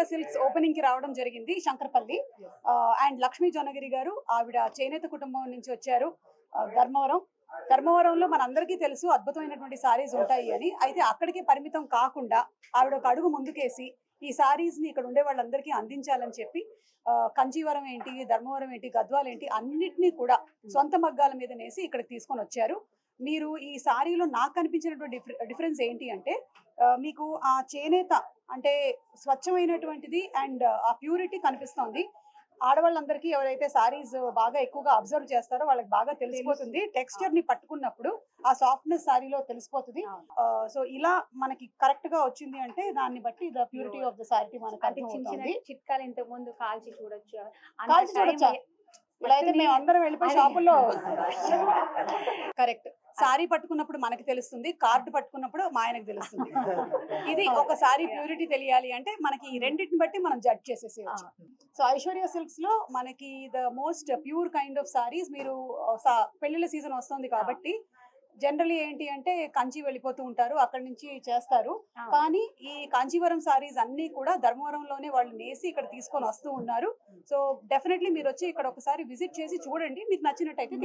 silks opening కి రావడం జరిగింది శంకర్పల్లి అండ్ లక్ష్మీ జొన్నగిరి గారు ఆవిడ చేనేత కుటుంబం నుంచి వచ్చారు ధర్మవరంలో మనందరికీ తెలుసు అద్భుతమైనటువంటి సారీస్ ఉంటాయి అని అయితే అక్కడికి పరిమితం కాకుండా ఆవిడ ఒక అడుగు ముందుకేసి ఈ సారీస్ ని ఇక్కడ ఉండే వాళ్ళందరికీ అందించాలని చెప్పి కంచీవరం ఏంటి ధర్మవరం ఏంటి గద్వాల్ ఏంటి అన్నిటినీ కూడా సొంత మగ్గాల మీద నేసి ఇక్కడికి తీసుకొని వచ్చారు మీరు ఈ సారీలో నాకు కనిపించినటువంటి డిఫరెన్స్ ఏంటి అంటే మీకు ఆ చేనేత అంటే స్వచ్ఛమైనటువంటిది అండ్ ఆ ప్యూరిటీ కనిపిస్తోంది ఆడవాళ్ళందరికీ ఎవరైతే సారీస్ బాగా ఎక్కువగా అబ్జర్వ్ చేస్తారో వాళ్ళకి బాగా తెలిసిపోతుంది టెక్స్చర్ ని పట్టుకున్నప్పుడు ఆ సాఫ్ట్నెస్ సారీలో తెలిసిపోతుంది సో ఇలా మనకి కరెక్ట్ గా వచ్చింది అంటే దాన్ని బట్టి the purity of the sorry మనకి చిట్కాలు ఇంతకు ముందు కాల్చి చూడొచ్చు ఇలా అయితే మేము అందరం వెళ్ళిపోయి షాపుల్లో కరెక్ట్ సారీ పట్టుకున్నప్పుడు మనకి తెలుస్తుంది కార్డు పట్టుకున్నప్పుడు మా ఆయనకు తెలుస్తుంది ఇది ఒక సారీ ప్యూరిటీ తెలియాలి అంటే మనకి ఈ రెండింటిని బట్టి మనం జడ్జ్ చేసేసేయచ్చు సో ఐశ్వర్య సిల్క్స్ లో మనకి the most pure kind of saris మీరు పెళ్లిళ్ళ సీజన్ వస్తుంది కాబట్టి జనరలీ ఏంటి అంటే కంచి వెళ్ళిపోతూ ఉంటారు అక్కడి నుంచి చేస్తారు కానీ ఈ కాంచీవరం సారీస్ అన్ని కూడా ధర్మవరంలోనే వాళ్ళు నేసి ఇక్కడ తీసుకొని వస్తూ ఉన్నారు సో డెఫినెట్లీ మీరు వచ్చి ఇక్కడ ఒకసారి విజిట్ చేసి చూడండి మీకు నచ్చినట్టయితే